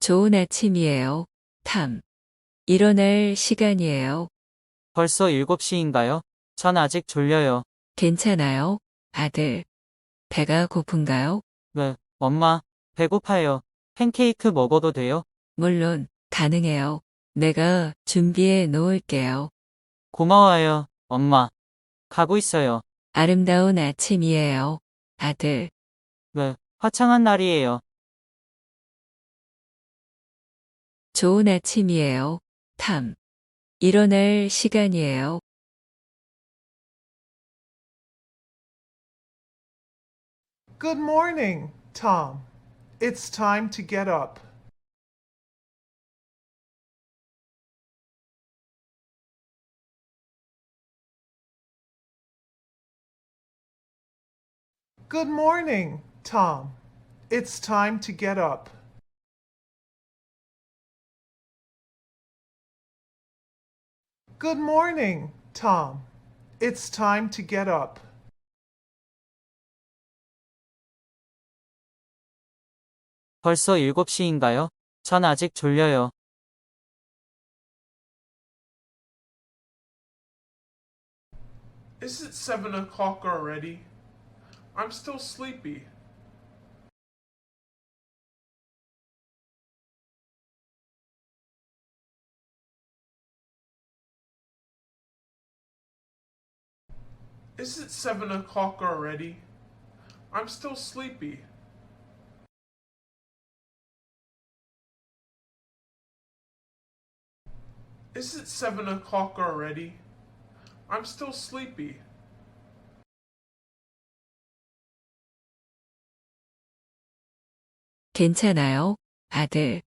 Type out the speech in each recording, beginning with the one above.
좋은 아침이에요. 탐. 일어날 시간이에요. 벌써 7시인가요? 전 아직 졸려요. 괜찮아요, 아들. 배가 고픈가요? 네, 엄마, 배고파요. 팬케이크 먹어도 돼요? 물론, 가능해요. 내가 준비해 놓을게요. 고마워요, 엄마. 가고 있어요. 아름다운 아침이에요, 아들. 네, 화창한 날이에요. 좋은 아침이에요. 탐. 일어날 시간이에요. Good morning, Tom. It's time to get up. Good morning, Tom. It's time to get up. Good morning, Tom. It's time to get up. 벌써 7시인가요? 전 아직 졸려요. Is it 7 o'clock already? I'm still sleepy. Is it 7 o'clock already? I'm still sleepy. Is it 7 o'clock already? I'm still sleepy. 괜찮아요, 아들.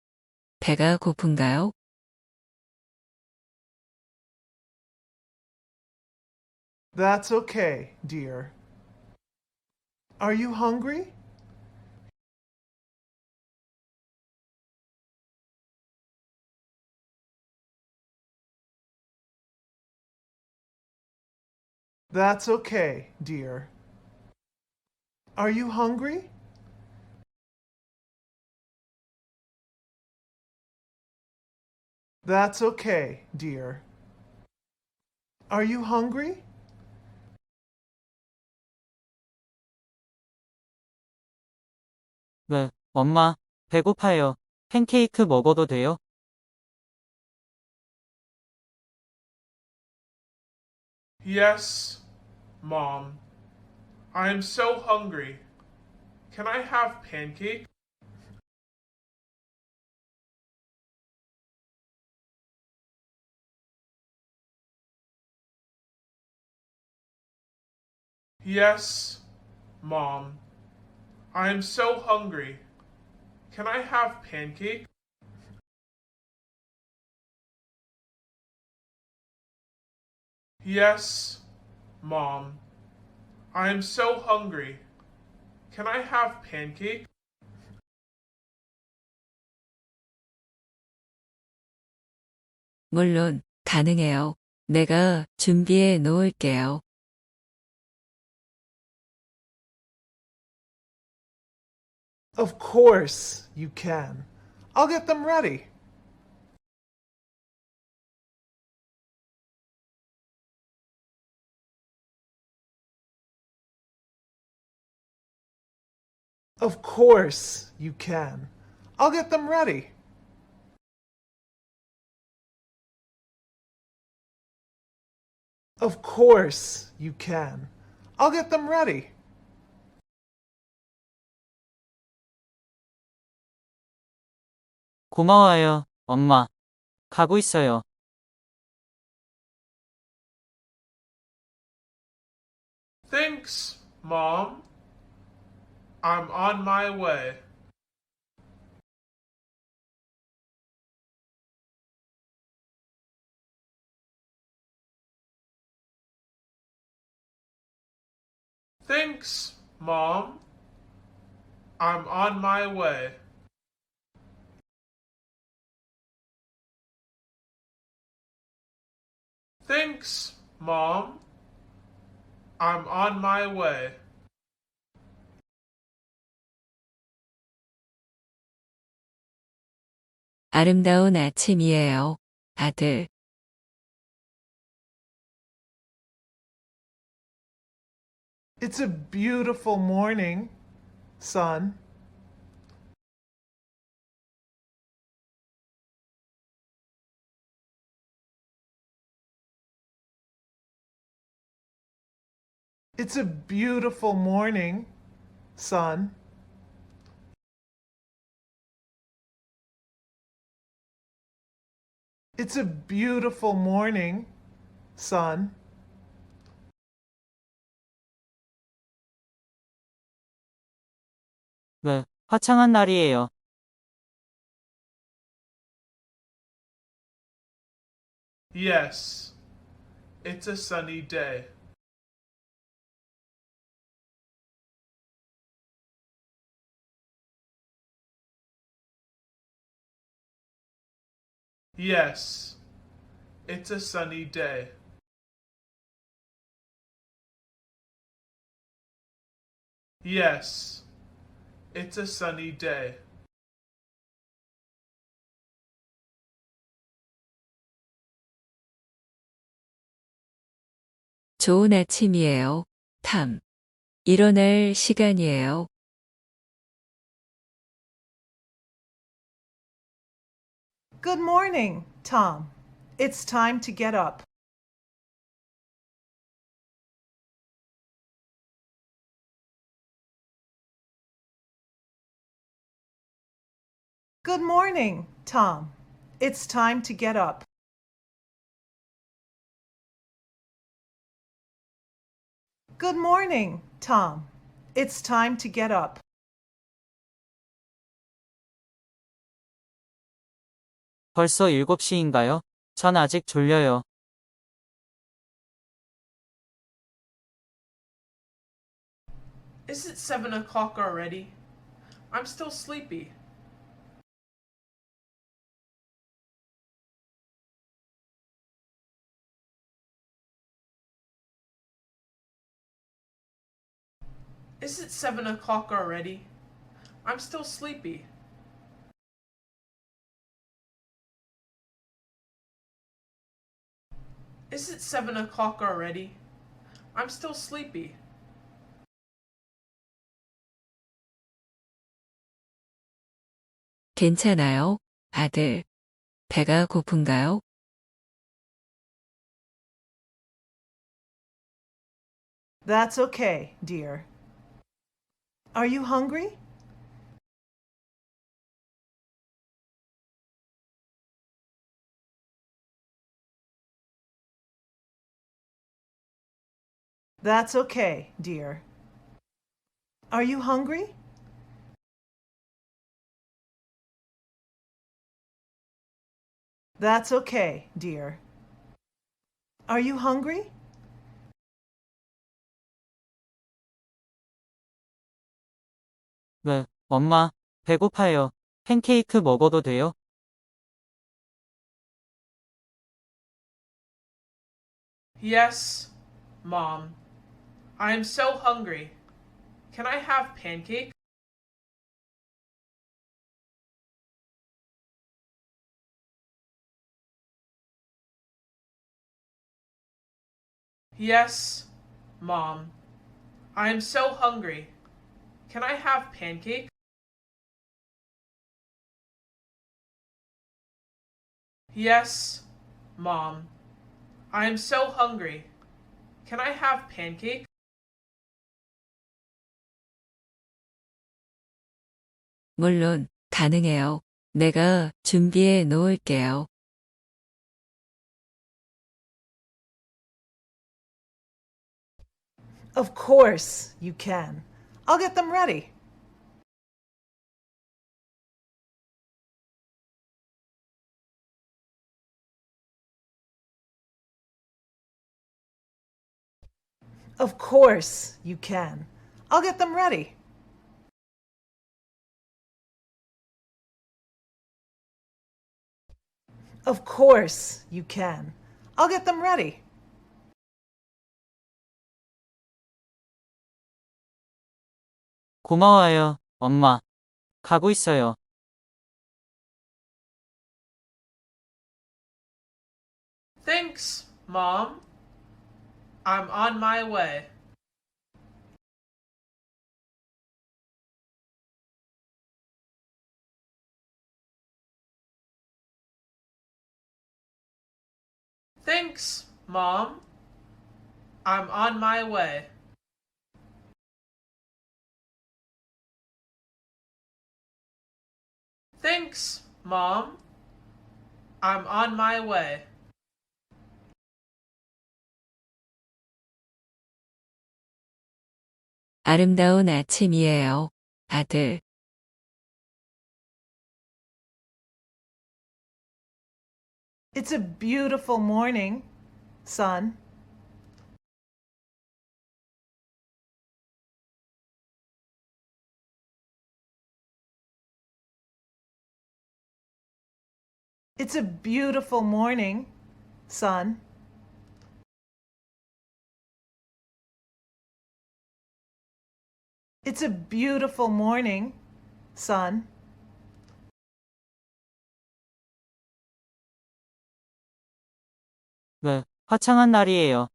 배가 고픈가요? That's okay, dear. Are you hungry? That's okay, dear. Are you hungry? That's okay, dear. Are you hungry? 네, 엄마, 배고파요. 팬케이크 먹어도 돼요? Yes, Mom. I am so hungry. Can I have pancake? Yes, Mom. I am so hungry. Can I have pancake? Yes, Mom. I am so hungry. Can I have pancake? 물론, 가능해요. 내가 준비해 놓을게요. Of course you can. I'll get them ready. Of course you can. I'll get them ready. Of course you can. I'll get them ready. 고마워요, 엄마. 가고 있어요. Thanks, Mom. I'm on my way. Thanks, Mom. I'm on my way. Thanks, Mom. I'm on my way. 아름다운 아침이에요, 아들. It's a beautiful morning, son. It's a beautiful morning, son. It's a beautiful morning, son. 네, 화창한 날이에요. Yes, it's a sunny day. Yes, it's a sunny day. Yes, it's a sunny day. 좋은 아침이에요, 탐. 일어날 시간이에요. Good morning, Tom. It's time to get up. Good morning, Tom. It's time to get up. Good morning, Tom. It's time to get up. 벌써 7시인가요? 전 아직 졸려요. Is it 7 o'clock already? I'm still sleepy. Is it 7 o'clock already? I'm still sleepy. Is it 7 o'clock already? I'm still sleepy. 괜찮아요, 아들. 배가 고픈가요? That's okay, dear. Are you hungry? That's okay, dear. Are you hungry? That's okay, dear. Are you hungry? 네, 엄마, 배고파요. 팬케이크 먹어도 돼요? Yes, Mom. I am so hungry. Can I have pancake? Yes, Mom. I am so hungry. Can I have pancake? Yes, Mom. I am so hungry. Can I have pancake? 물론, 가능해요. 내가 준비해 놓을게요. Of course you can. I'll get them ready. Of course you can. I'll get them ready. Of course you can. I'll get them ready. 고마워요, 엄마. 가고 있어요. Thanks, Mom. I'm on my way. Thanks, Mom. I'm on my way. Thanks, Mom. I'm on my way. 아름다운 아침이에요, 아들. It's a beautiful morning, son. It's a beautiful morning, son. It's a beautiful morning, son. 네, 화창한 날이에요.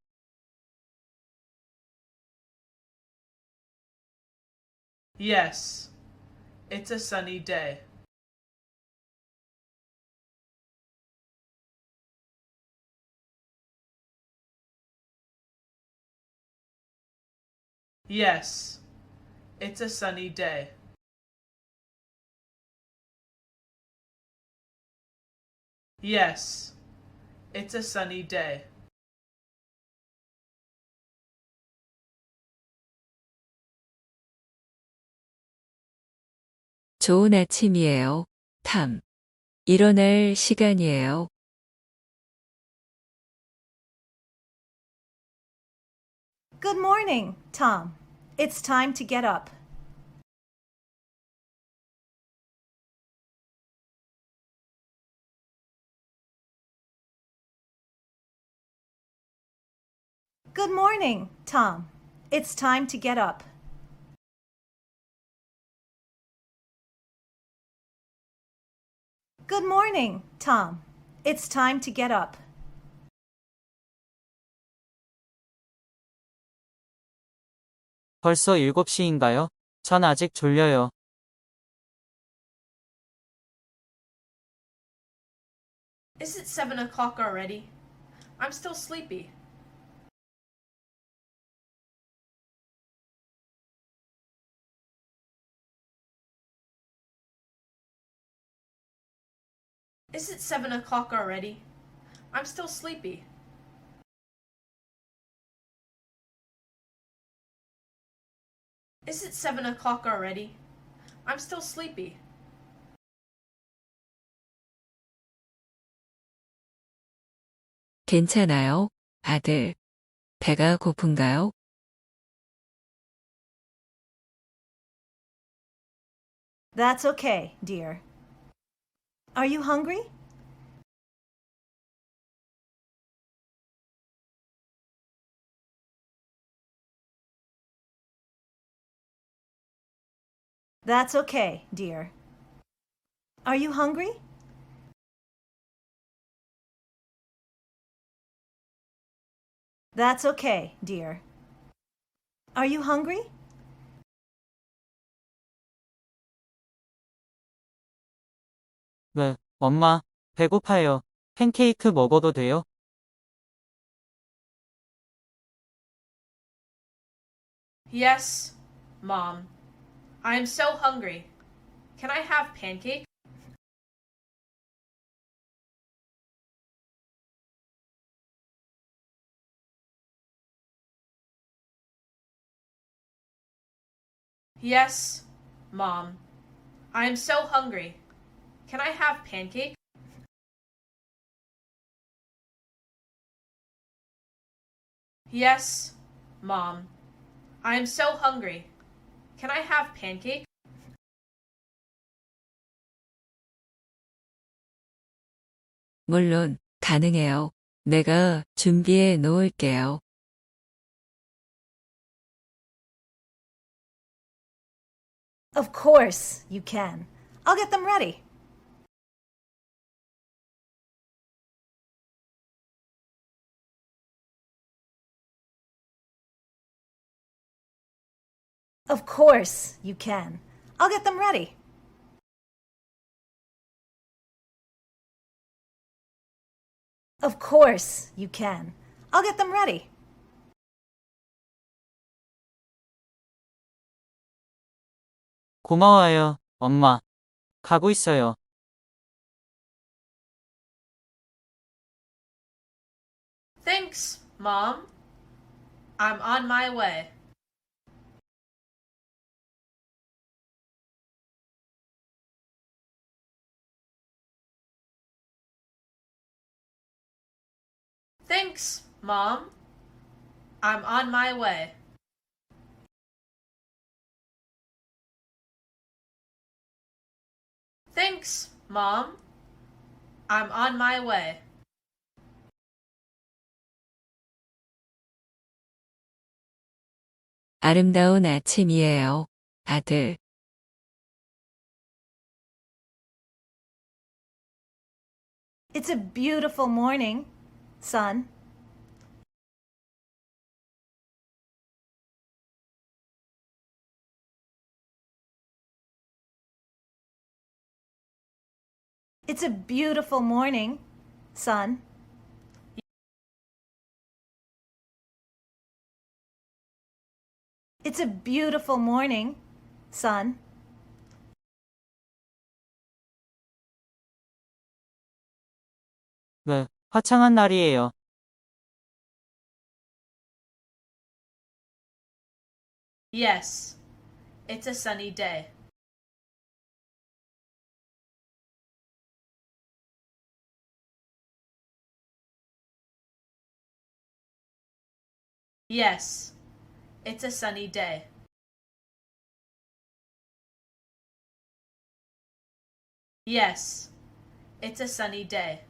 Yes, it's a sunny day. Yes, it's a sunny day. Yes, it's a sunny day. 좋은 아침이에요, 탐. 일어날 시간이에요. Good morning, Tom. It's time to get up. Good morning, Tom. It's time to get up. Good morning, Tom. It's time to get up. 벌써 7시인가요? 전 아직 졸려요. Is it 7 o'clock already? I'm still sleepy. Is it 7 o'clock already? I'm still sleepy. Is it 7 o'clock already? I'm still sleepy. 괜찮아요, 아들. 배가 고픈가요? That's okay, dear. Are you hungry? That's okay, dear. Are you hungry? That's okay, dear. Are you hungry? 네, 엄마, 배고파요. 팬케이크 먹어도 돼요? Yes, Mom. I'm so hungry. Can I have pancake? Yes, Mom. I'm so hungry. Can I have pancake? Yes, Mom. I'm so hungry. Can I have pancake? 물론, 가능해요. 내가 준비해 놓을게요. Of course you can. I'll get them ready. Of course you can. I'll get them ready. Of course you can. I'll get them ready. 고마워요, 엄마. 가고 있어요. Thanks, Mom. I'm on my way. Thanks, Mom. I'm on my way. Thanks, Mom. I'm on my way. 아름다운 아침이에요, 아들. It's a beautiful morning, son. It's a beautiful morning, son. It's a beautiful morning, son. 네, 화창한 날이에요. Yes, it's a sunny day. Yes, it's a sunny day. Yes, it's a sunny day.